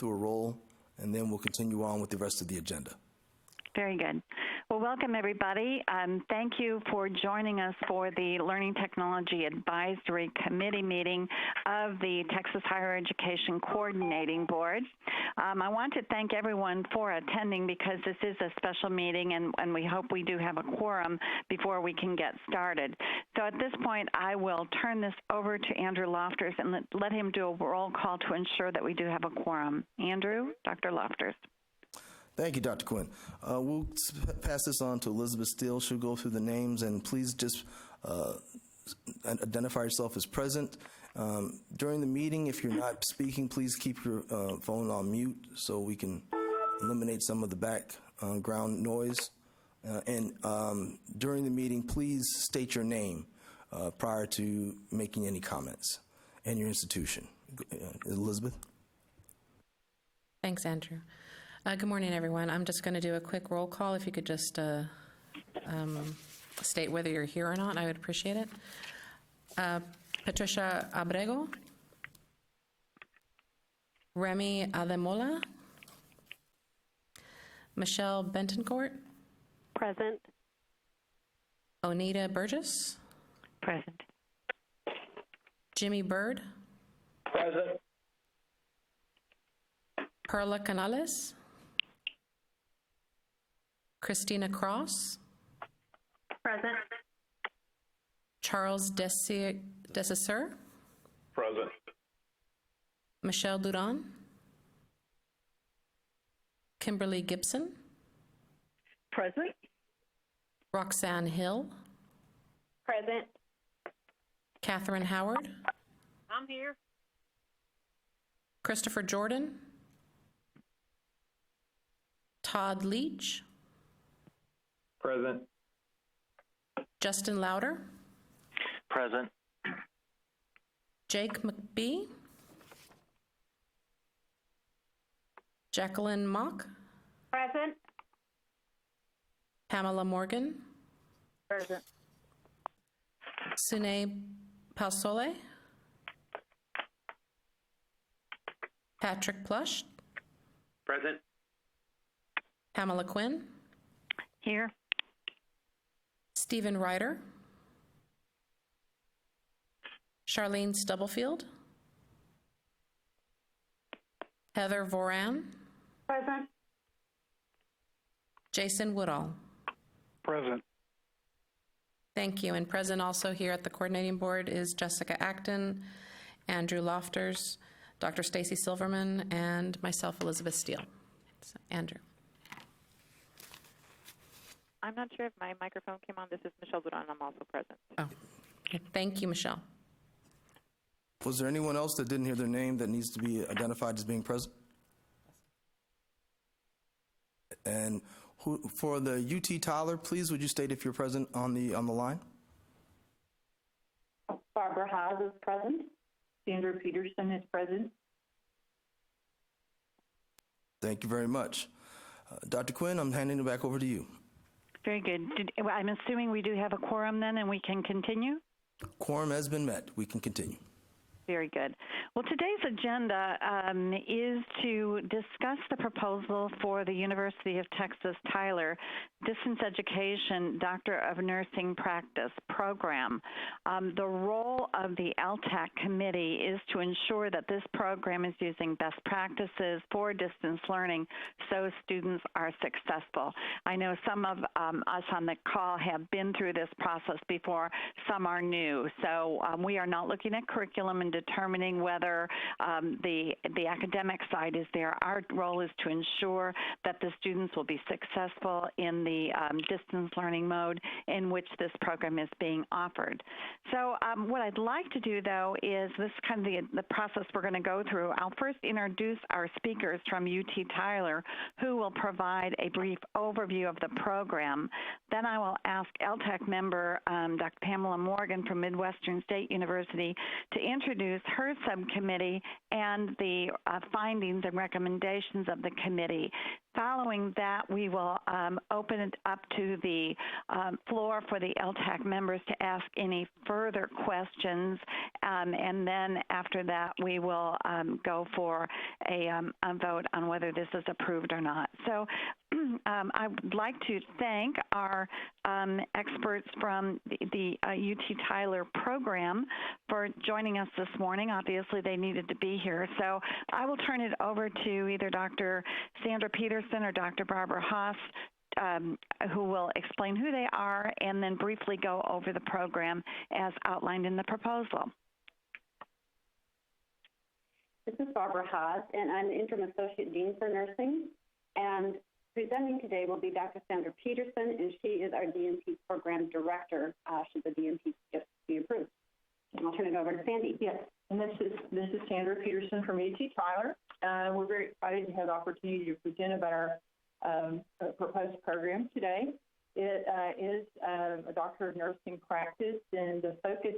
through a roll, and then we'll continue on with the rest of the agenda. Very good. Well, welcome, everybody. Thank you for joining us for the Learning Technology Advisory Committee meeting of the Texas Higher Education Coordinating Board. I want to thank everyone for attending because this is a special meeting, and we hope we do have a quorum before we can get started. So at this point, I will turn this over to Andrew Lofters and let him do a roll call to ensure that we do have a quorum. Andrew, Dr. Lofters. Thank you, Dr. Quinn. We'll pass this on to Elizabeth Steele. She'll go through the names, and please just identify yourself as present. During the meeting, if you're not speaking, please keep your phone on mute so we can eliminate some of the background noise. And during the meeting, please state your name prior to making any comments and your institution. Elizabeth? Thanks, Andrew. Good morning, everyone. I'm just going to do a quick roll call. If you could just state whether you're here or not, I would appreciate it. Patricia Abrego, Remy Ademola, Michelle Bentoncourt, present. Onita Burgess, Present. Jimmy Bird, Present. Perla Canales, Christina Cross, Present. Charles Desesseur, Present. Michelle Duran, Kimberly Gibson, Present. Roxanne Hill, Present. Catherine Howard, I'm here. Christopher Jordan, Todd Leach, Present. Justin Louder, Present. Jake McBee, Jacqueline Mock, Present. Pamela Morgan, Present. Sune Pausole, Patrick Plush, Present. Pamela Quinn, Here. Stephen Ryder, Charlene Stubblefield, Heather Voran, Present. Jason Woodall. Present. Thank you. And present also here at the coordinating board is Jessica Acton, Andrew Lofters, Dr. Stacy Silverman, and myself, Elizabeth Steele. So, Andrew. I'm not sure if my microphone came on. This is Michelle Duran. I'm also present. Oh, okay. Thank you, Michelle. Was there anyone else that didn't hear their name that needs to be identified as being present? And for the UT Tyler, please would you state if you're present on the line? Barbara Haas is present. Sandra Peterson is present. Thank you very much. Dr. Quinn, I'm handing it back over to you. Very good. I'm assuming we do have a quorum then, and we can continue? Quorum has been met. We can continue. Very good. Well, today's agenda is to discuss the proposal for the University of Texas Tyler Distance Education Doctor of Nursing Practice program. The role of the Ltac committee is to ensure that this program is using best practices for distance learning so students are successful. I know some of us on the call have been through this process before. Some are new. So we are not looking at curriculum and determining whether the academic side is there. Our role is to ensure that the students will be successful in the distance learning mode in which this program is being offered. So what I'd like to do, though, is this kind of the process we're going to go through. I'll first introduce our speakers from UT Tyler, who will provide a brief overview of the program. Then I will ask Ltac member Dr. Pamela Morgan from Midwestern State University to introduce her subcommittee and the findings and recommendations of the committee. Following that, we will open it up to the floor for the Ltac members to ask any further questions, and then after that, we will go for a vote on whether this is approved or not. So I would like to thank our experts from the UT Tyler program for joining us this morning. Obviously, they needed to be here. So I will turn it over to either Dr. Sandra Peterson or Dr. Barbara Haas, who will explain who they are and then briefly go over the program as outlined in the proposal. This is Barbara Haas, and I'm the Interim Associate Dean for Nursing. And presenting today will be Dr. Sandra Peterson, and she is our DNP Program Director, should the DNP just be approved. And I'll turn it over to Sandy. Yes, and this is Sandra Peterson from UT Tyler. We're very excited to have the opportunity to present about our proposed program today. It is a Doctor of Nursing practice, and the focus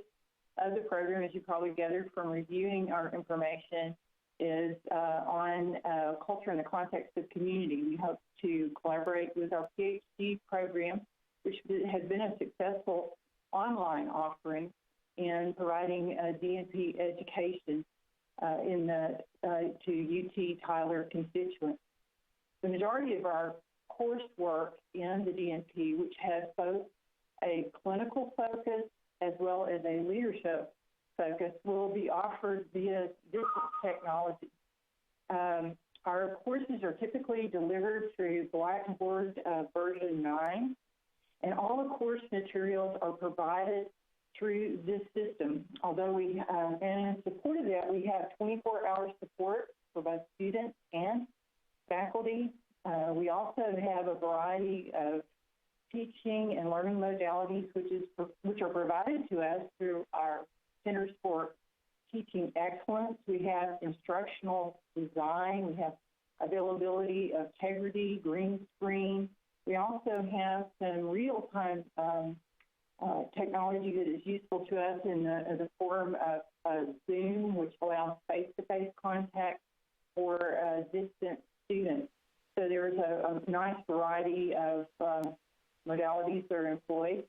of the program, as you probably gathered from reviewing our information, is on culture in the context of community. We hope to collaborate with our PhD program, which has been a successful online offering in providing DNP education to UT Tyler constituents. The majority of our coursework in the DNP, which has both a clinical focus as well as a leadership focus, will be offered via this technology. Our courses are typically delivered through Blackboard version 9, and all the course materials are provided through this system. Although and in support of that, we have 24-hour support for both students and faculty. We also have a variety of teaching and learning modalities, which are provided to us through our Centers for Teaching Excellence. We have instructional design. We have availability of Integrity, green screen. We also have some real-time technology that is useful to us in the form of Zoom, which allows face-to-face contact for distant students. So there's a nice variety of modalities that are employed.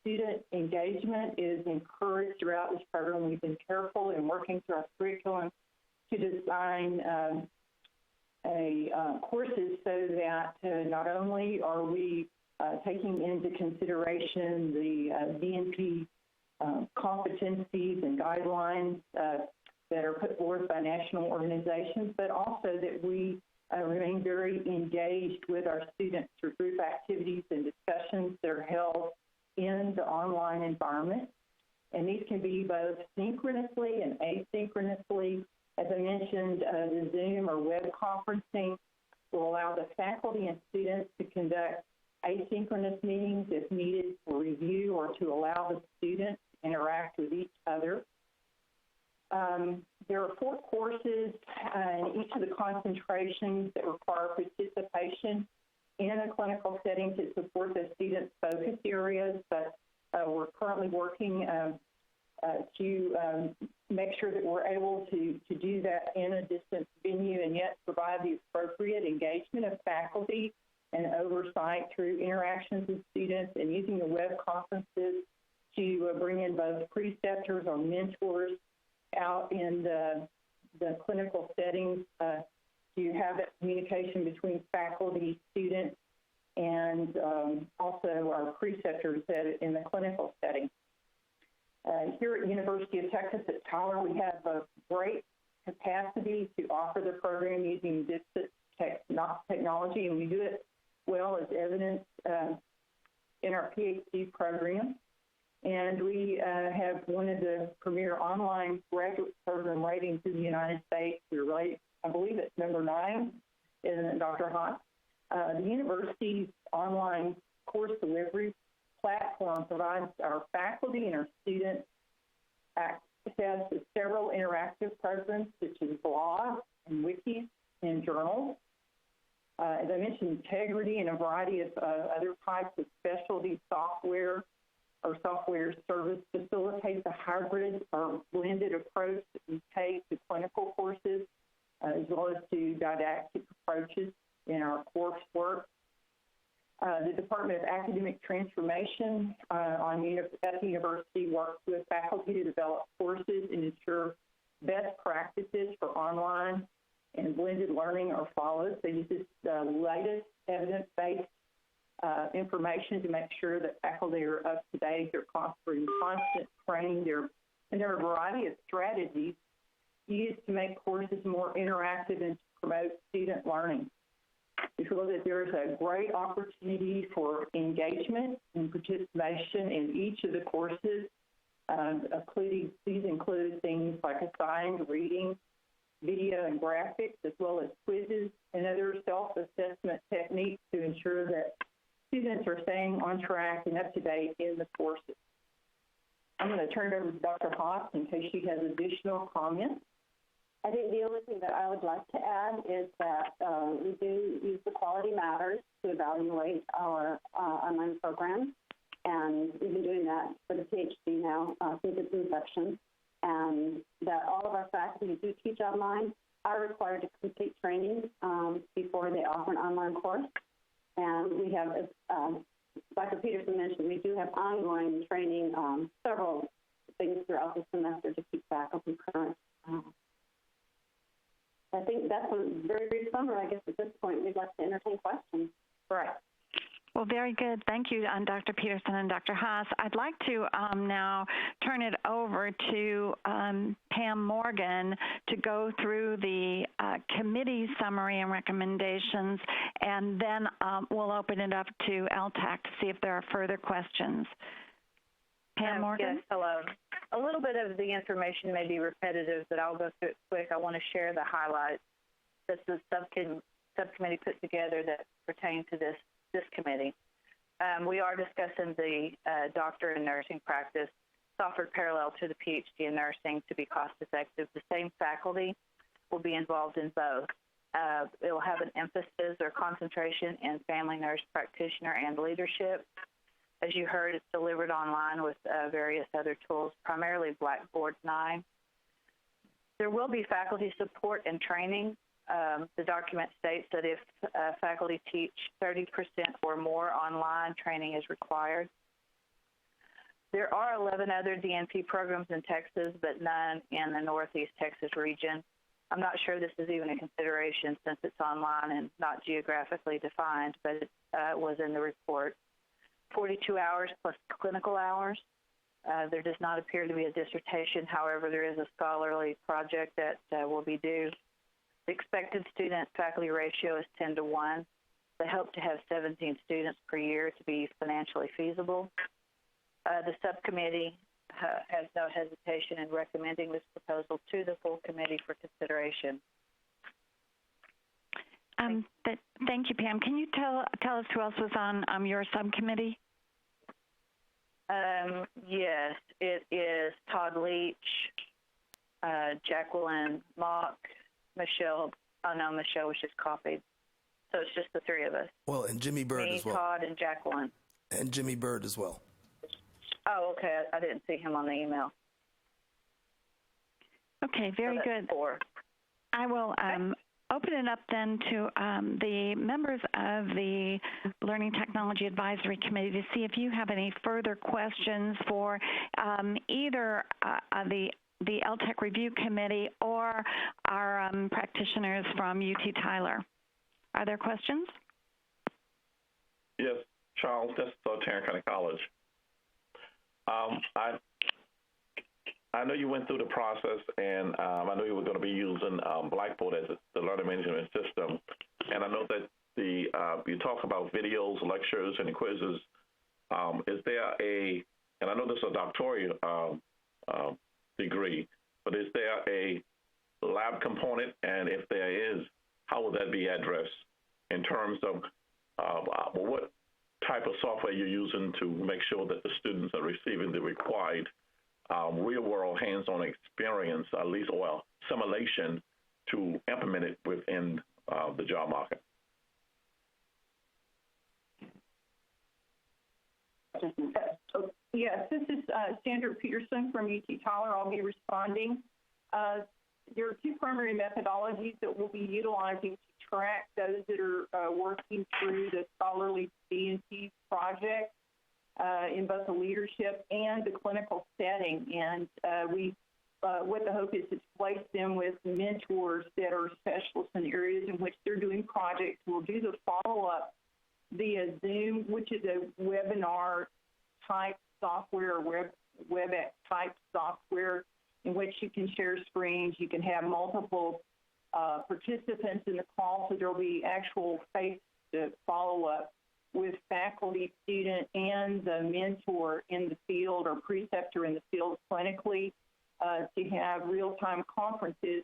Student engagement is encouraged throughout this program. We've been careful in working through our curriculum to design courses so that not only are we taking into consideration the DNP competencies and guidelines that are put forth by national organizations, but also that we remain very engaged with our students through group activities and discussions that are held in the online environment. And these can be both synchronously and asynchronously. As I mentioned, the Zoom or web conferencing will allow the faculty and students to conduct asynchronous meetings if needed for review or to allow the students to interact with each other. There are 4 courses in each of the concentrations that require participation in a clinical setting to support the students' focus areas, but we're currently working to make sure that we're able to do that in a distance venue and yet provide the appropriate engagement of faculty and oversight through interactions with students, and using the web conferences to bring in both preceptors or mentors out in the clinical settings to have that communication between faculty, students, and also our preceptors in the clinical setting. Here at University of Texas at Tyler, we have a great capacity to offer the program using distance technology, and we do it well, as evidenced in our PhD program. And we have one of the premier online graduate program ratings in the United States. We're rated, I believe it's number 9, isn't it, Dr. Hott? The university's online course delivery platform provides our faculty and our students access to several interactive programs such as blogs and wikis and journals. As I mentioned, Integrity and a variety of other types of specialty software or software service facilitates a hybrid or blended approach that we take to clinical courses as well as to didactic approaches in our core Department of Academic Transformation at the university works with faculty to develop courses and ensure best practices for online and blended learning are followed. So this is the latest evidence-based information to make sure that faculty are up to date. They're constantly constant training. And there are a variety of strategies used to make courses more interactive and to promote student learning. We feel that there is a great opportunity for engagement and participation in each of the courses. These include things like assigned reading, video and graphics, as well as quizzes and other self-assessment techniques to ensure that students are staying on track and up to date in the courses. I'm going to turn it over to Dr. Haas in case she has additional comments. I think the only thing that I would like to add is that we do use the Quality Matters to evaluate our online programs, and we've been doing that for the PhD now since its inception, and that all of our faculty who do teach online are required to complete training before they offer an online course. And we have, as Dr. Peterson mentioned, we do have ongoing training, several things throughout the semester to keep faculty current. I think that's a very brief summary. I guess at this point, we'd like to entertain questions. Right. Well, very good. Thank you, Dr. Peterson and Dr. Haas. I'd like to now turn it over to Pam Morgan to go through the committee summary and recommendations, and then we'll open it up to Ltac to see if there are further questions. Pam Morgan? Yes, hello. A little bit of the information may be repetitive, but I'll go through it quick. I want to share the highlights that the subcommittee put together that pertain to this committee. We are discussing the doctor in nursing practice offered parallel to the PhD in nursing to be cost effective. The same faculty will be involved in both. It will have an emphasis or concentration in family nurse practitioner and leadership. As you heard, it's delivered online with various other tools, primarily Blackboard 9. There will be faculty support and training. The document states that if faculty teach 30% or more online, training is required. There are 11 other DNP programs in Texas, but none in the Northeast Texas region. I'm not sure this is even a consideration since it's online and not geographically defined, but it was in the report. 42 hours plus clinical hours. There does not appear to be a dissertation. However, there is a scholarly project that will be due. The expected student-faculty ratio is 10 to 1. They hope to have 17 students per year to be financially feasible. The subcommittee has no hesitation in recommending this proposal to the full committee for consideration. Thank you, Pam. Can you tell us who else was on your subcommittee? Yes, it is Todd Leach, Jacqueline Mock, Michelle. Oh, no, Michelle was just copied. So it's just the three of us. Well, and Jimmy Bird Me, as well. Todd, and Jacqueline. And Jimmy Bird as well. Oh, okay. I didn't see him on the email. Okay, very good. 4. I will open it up then to the members of the Learning Technology Advisory Committee to see if you have any further questions for either the Ltac Review Committee or our practitioners from UT Tyler. Are there questions? Yes, Charles, that's Tarrant County College. I know you went through the process, and I know you were going to be using Blackboard as the learning management system. And I know that you talk about videos, lectures, and quizzes. Is there and I know this is a doctoral degree, but is there a lab component? And if there is, how will that be addressed in terms of what type of software you're using to make sure that the students are receiving the required real-world hands-on experience, at least, well, simulation to implement it within the job market? Yes, this is Sandra Peterson from UT Tyler. I'll be responding. There are two primary methodologies that we'll be utilizing to track those that are working through the scholarly D&T project in both the leadership and the clinical setting. And what the hope is to place them with mentors that are specialists in areas in which they're doing projects. We'll do the follow-up via Zoom, which is a webinar type software or WebEx type software in which you can share screens. You can have multiple participants in the call, so there will be actual face follow-up with faculty, student, and the mentor in the field or preceptor in the field clinically to have real-time conferences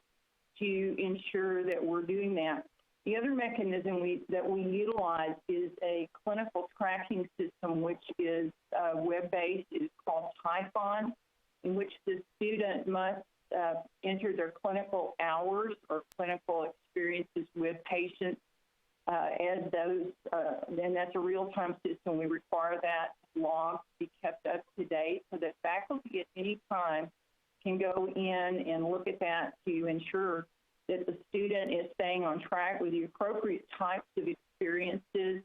to ensure that we're doing that. The other mechanism that we utilize is a clinical tracking system, which is web-based. It is called Typhon, in which the student must enter their clinical hours or clinical experiences with patients as those, and that's a real-time system. We require that log to be kept up to date so that faculty at any time can go in and look at that to ensure that the student is staying on track with the appropriate types of experiences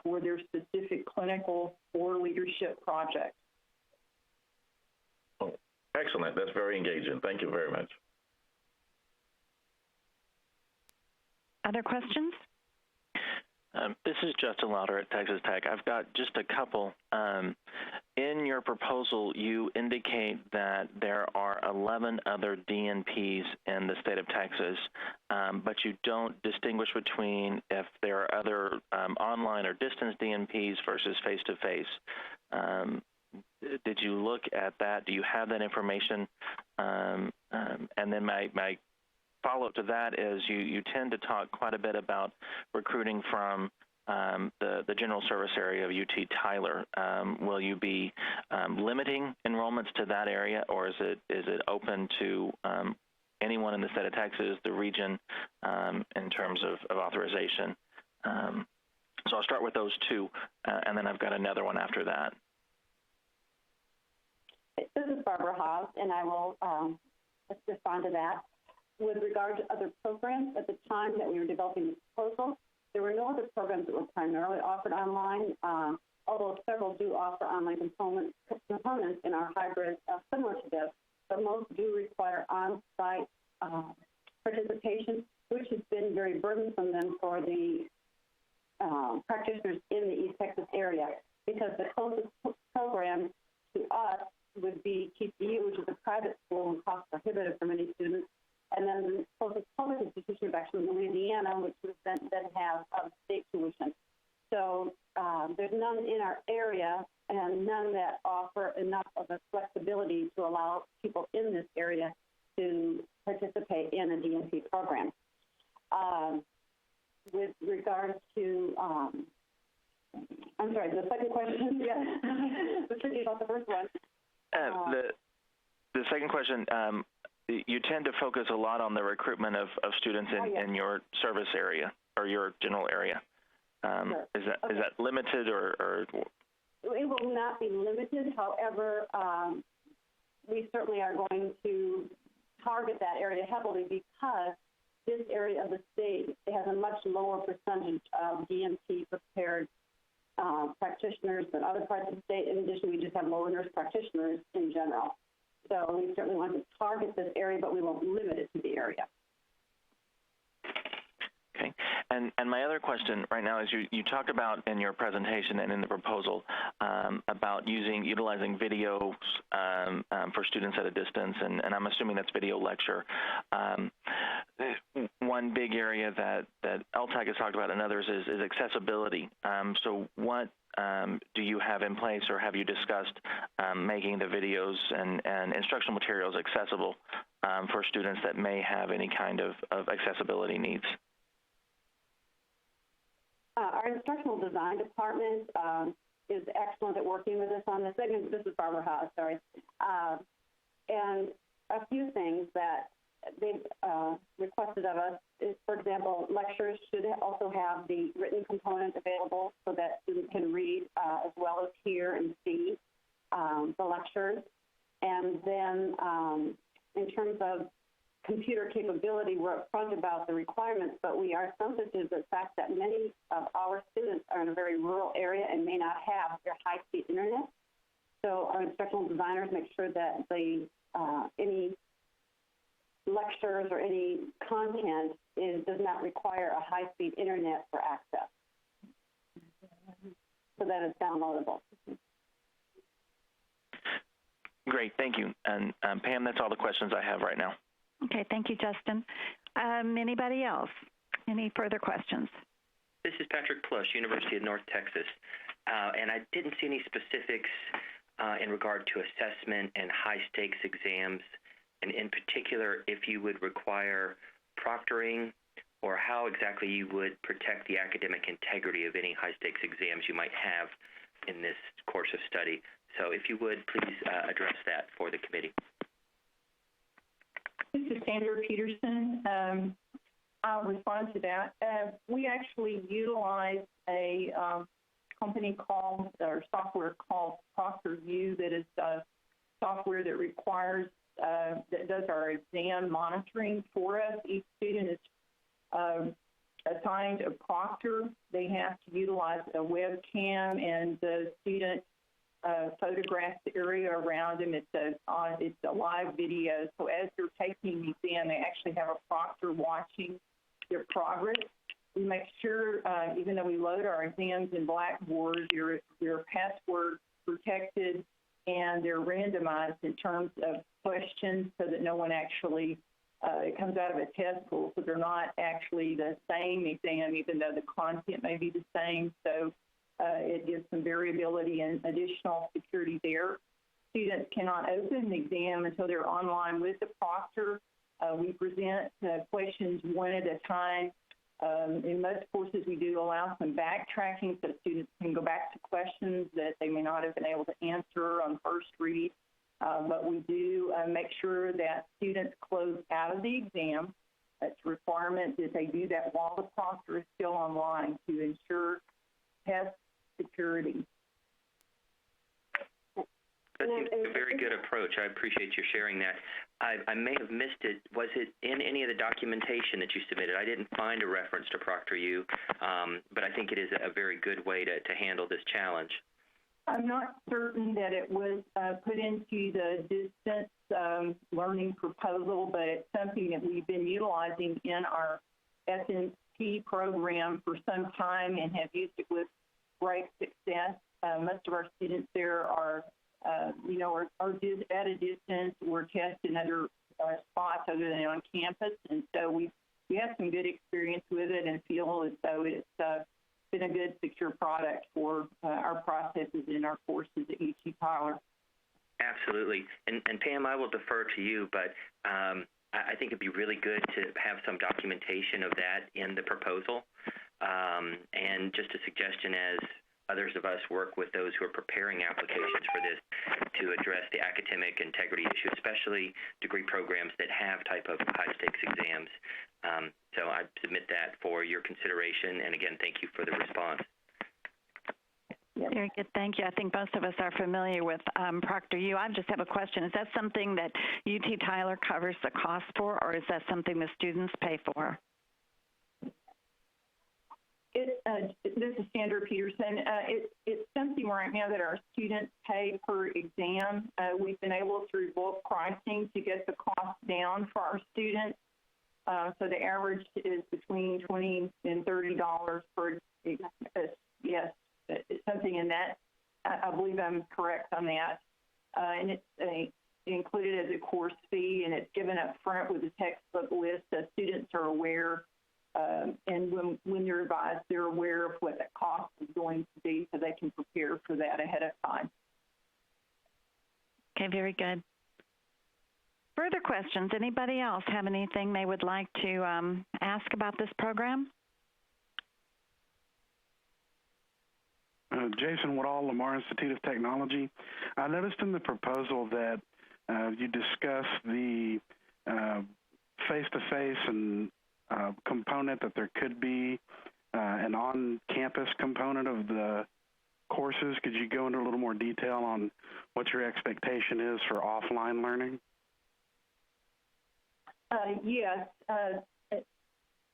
for their specific clinical or leadership projects. Oh, excellent. That's very engaging. Thank you very much. Other questions? This is Justin Lauder at Texas Tech. I've got just a couple. In your proposal, you indicate that there are 11 other DNPs in the state of Texas, but you don't distinguish between if there are other online or distance DNPs versus face-to-face. Did you look at that? Do you have that information? And then my follow-up to that is you tend to talk quite a bit about recruiting from the general service area of UT Tyler. Will you be limiting enrollments to that area, or is it open to anyone in the state of Texas, the region, in terms of authorization? So I'll start with those two, and then I've got another one after that. This is Barbara Haas, and I will respond to that. With regard to other programs, at the time that we were developing the proposal, there were no other programs that were primarily offered online, although several do offer online components in our hybrid similar to this, but most do require on-site participation, which has been very burdensome then for the practitioners in the East Texas area, because the closest program to us would be TCU, which is a private school and cost prohibitive for many students. And then the closest public institution is actually Louisiana, which would then have state tuition. So there's none in our area and none that offer enough of a flexibility to allow people in this area to participate in a DNP program. With regard to, I'm sorry, the second question, yes, was tricky about the first one. The second question, you tend to focus a lot on the recruitment of students in your service area or your general area. Sure. Is that limited or? It will not be limited. However, we certainly are going to target that area heavily because this area of the state has a much lower percentage of DNP prepared practitioners than other parts of the state. In addition, we just have lower nurse practitioners in general. So we certainly want to target this area, but we won't limit it to the area. Okay. And my other question right now is you talked about in your presentation and in the proposal about utilizing videos for students at a distance, and I'm assuming that's video lecture. One big area that Ltac has talked about and others is accessibility. So what do you have in place, or have you discussed making the videos and instructional materials accessible for students that may have any kind of accessibility needs? Our instructional design department is excellent at working with us on this. This is Barbara Haas, sorry. And a few things that they've requested of us is, for example, lectures should also have the written component available so that students can read as well as hear and see the lectures. And then in terms of computer capability. We're upfront about the requirements, but we are sensitive to the fact that many of our students are in a very rural area and may not have their high-speed internet. So our instructional designers make sure that any lectures or any content does not require a high-speed internet for access, so that it's downloadable. Great, thank you. And Pam, that's all the questions I have right now. Okay, thank you, Justin. Anybody else? Any further questions? This is Patrick Plush, University of North Texas. And I didn't see any specifics in regard to assessment and high-stakes exams, and in particular, if you would require proctoring or how exactly you would protect the academic integrity of any high-stakes exams you might have in this course of study. So if you would, please address that for the committee. This is Sandra Peterson. I'll respond to that. We actually utilize a company called, or software called ProctorView, that is software that requires, that does our exam monitoring for us. Each student is assigned a proctor. They have to utilize a webcam, and the student photographs the area around them. It's a live video. So as they're taking the exam, they actually have a proctor watching their progress. We make sure, even though we load our exams in Blackboard, they're password protected and they're randomized in terms of questions so that no one actually, it comes out of a test pool, so they're not actually the same exam, even though the content may be the same. So it gives some variability and additional security there. Students cannot open the exam until they're online with the proctor. We present questions one at a time. In most courses, we do allow some backtracking so students can go back to questions that they may not have been able to answer on first read. But we do make sure that students close out of the exam. It's a requirement that they do that while the proctor is still online to ensure test security. That seems like a very good approach. I appreciate you sharing that. I may have missed it. Was it in any of the documentation that you submitted? I didn't find a reference to ProctorView, but I think it is a very good way to handle this challenge. I'm not certain that it was put into the distance learning proposal, but it's something that we've been utilizing in our SNP program for some time and have used it with great success. Most of our students there are at a distance or test in other spots other than on campus. And so we have some good experience with it and feel as though it's been a good, secure product for our processes in our courses at UT Tyler. Absolutely. And Pam, I will defer to you, but I think it'd be really good to have some documentation of that in the proposal. And just a suggestion, as others of us work with those who are preparing applications for this, to address the academic integrity issue, especially degree programs that have type of high-stakes exams. So I submit that for your consideration, and again, thank you for the response. Very good, thank you. I think most of us are familiar with ProctorView. I just have a question. Is that something that UT Tyler covers the cost for, or is that something the students pay for? This is Sandra Peterson. It's something right now that our students pay per exam. We've been able, through bulk pricing, to get the cost down for our students. So the average is between $20 and $30 per, yes, it's something in that. I believe I'm correct on that. And it's included as a course fee, and it's given up front with a textbook list so students are aware. And when they're advised, they're aware of what that cost is going to be so they can prepare for that ahead of time. Okay, very good. Further questions? Anybody else have anything they would like to ask about this program? Jason Woodall, Lamar Institute of Technology. I noticed in the proposal that you discussed the face-to-face and component, that there could be an on-campus component of the courses. Could you go into a little more detail on what your expectation is for offline learning? Yes.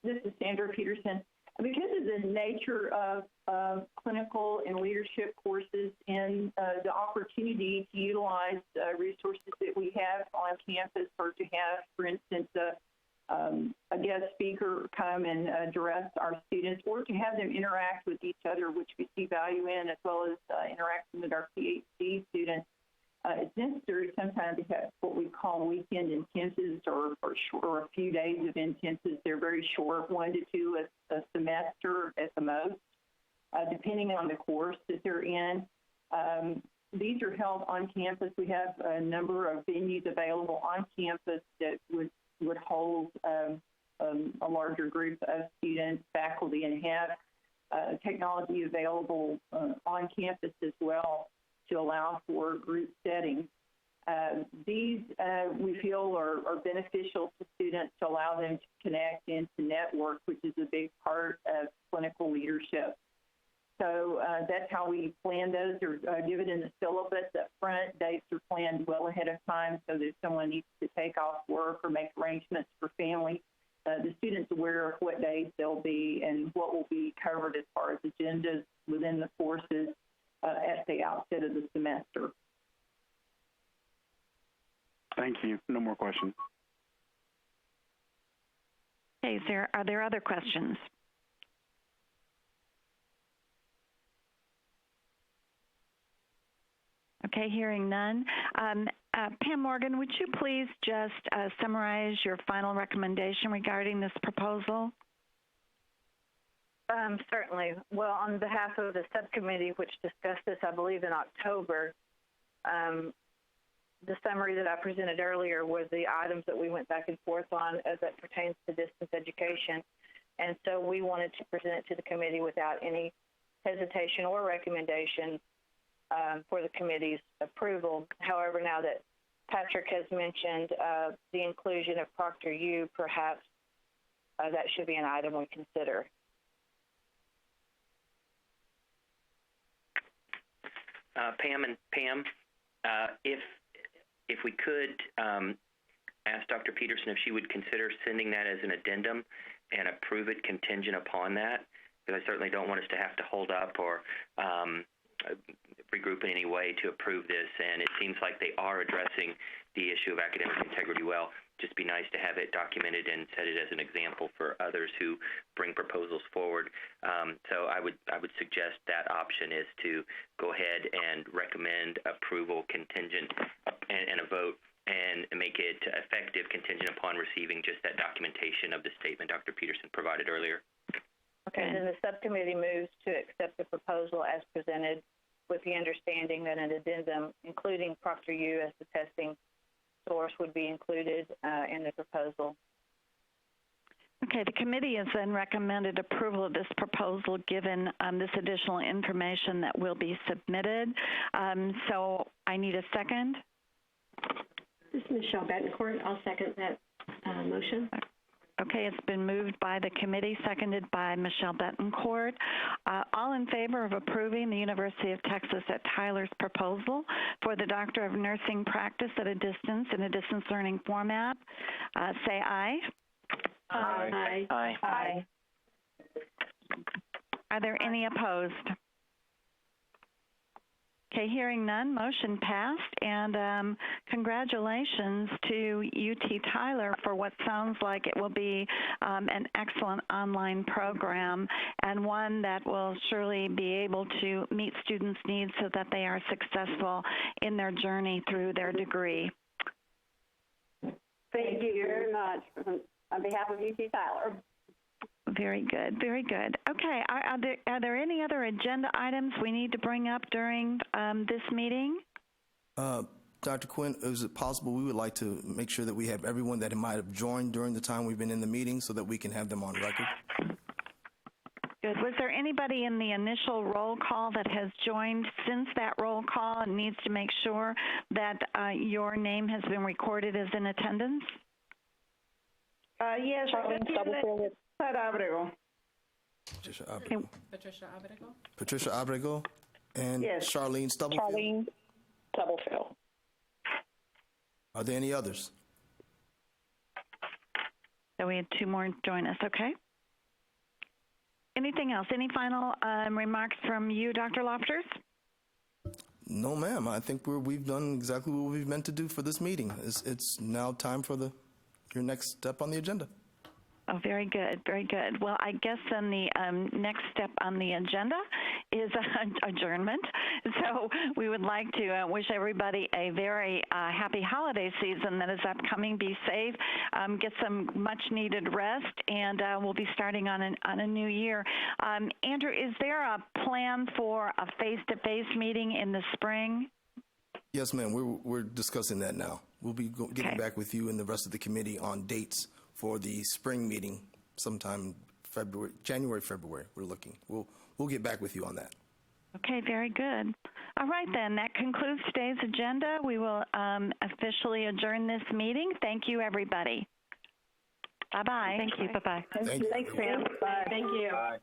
This is Sandra Peterson. Because of the nature of clinical and leadership courses and the opportunity to utilize resources that we have on campus, or to have, for instance, a guest speaker come and address our students, or to have them interact with each other, which we see value in, as well as interacting with our PhD students, it's necessary sometimes to have what we call weekend intensives, or a few days of intensives. They're very short, 1 to 2 a semester at the most, depending on the course that they're in. These are held on campus. We have a number of venues available on campus that would hold a larger group of students, faculty, and have technology available on campus as well to allow for group settings. These we feel are beneficial to students to allow them to connect and to network, which is a big part of clinical leadership. So that's how we plan those. They're given in the syllabus up front. Dates are planned well ahead of time, so that if someone needs to take off work or make arrangements for family, the student's aware of what days they'll be and what will be covered as far as agendas within the courses at the outset of the semester. Thank you. No more questions. Okay, are there other questions? Okay, hearing none. Pam Morgan, would you please just summarize your final recommendation regarding this proposal? Certainly. Well, on behalf of the subcommittee, which discussed this, I believe, in October, the summary that I presented earlier was the items that we went back and forth on as it pertains to distance education. And so we wanted to present it to the committee without any hesitation or recommendation for the committee's approval. However, now that Patrick has mentioned the inclusion of ProctorU, perhaps that should be an item we consider. Pam, if we could ask Dr. Peterson if she would consider sending that as an addendum and approve it contingent upon that, because I certainly don't want us to have to hold up or regroup in any way to approve this, and it seems like they are addressing the issue of academic integrity well. Just be nice to have it documented and set it as an example for others who bring proposals forward. So I would suggest that option is to go ahead and recommend approval contingent and a vote, and make it effective contingent upon receiving just that documentation of the statement Dr. Peterson provided earlier. Okay, and then the subcommittee moves to accept the proposal as presented, with the understanding that an addendum including ProctorU as the testing source would be included in the proposal. Okay, the committee has then recommended approval of this proposal given this additional information that will be submitted. So I need a second. This is Michelle Betancourt. I'll second that motion. Okay, it's been moved by the committee, seconded by Michelle Betancourt. All in favor of approving the University of Texas at Tyler's proposal for the Doctor of Nursing practice at a distance in a distance learning format, say aye. Aye. Aye. Aye. Are there any opposed? Okay, hearing none, motion passed, and congratulations to UT Tyler for what sounds like it will be an excellent online program, and one that will surely be able to meet students' needs so that they are successful in their journey through their degree. Thank you very much on behalf of UT Tyler. Very good, very good. Okay, are there any other agenda items we need to bring up during this meeting? Dr. Quinn, is it possible we would like to make sure that we have everyone that might have joined during the time we've been in the meeting so that we can have them on record? Good. Was there anybody in the initial roll call that has joined since that roll call and needs to make sure that your name has been recorded as in attendance? Yes, Abrego. Patricia Abrego. Patricia Abrego? Patricia Abrego and Yes. Charlene Stubblefield. Charlene Stubblefield. Are there any others? So we had 2 more join us, okay? Anything else? Any final remarks from you, Dr. Lofters? No, ma'am. I think we've done exactly what we've meant to do for this meeting. It's now time for your next step on the agenda. Oh, very good, very good. Well, I guess then the next step on the agenda is adjournment. So we would like to wish everybody a very happy holiday season that is upcoming. Be safe, get some much-needed rest, and we'll be starting on a new year. Andrew, is there a plan for a face-to-face meeting in the spring? Yes, ma'am. We're discussing that now. We'll be getting back with you and the rest of the committee on dates for the spring meeting sometime January, February. We're looking. We'll get back with you on that. Okay, very good. All right, then. That concludes today's agenda. We will officially adjourn this meeting. Thank you, everybody. Bye-bye. Thank you. Bye-bye. Thank you. Thanks, Pam. Bye. Thank you. Bye.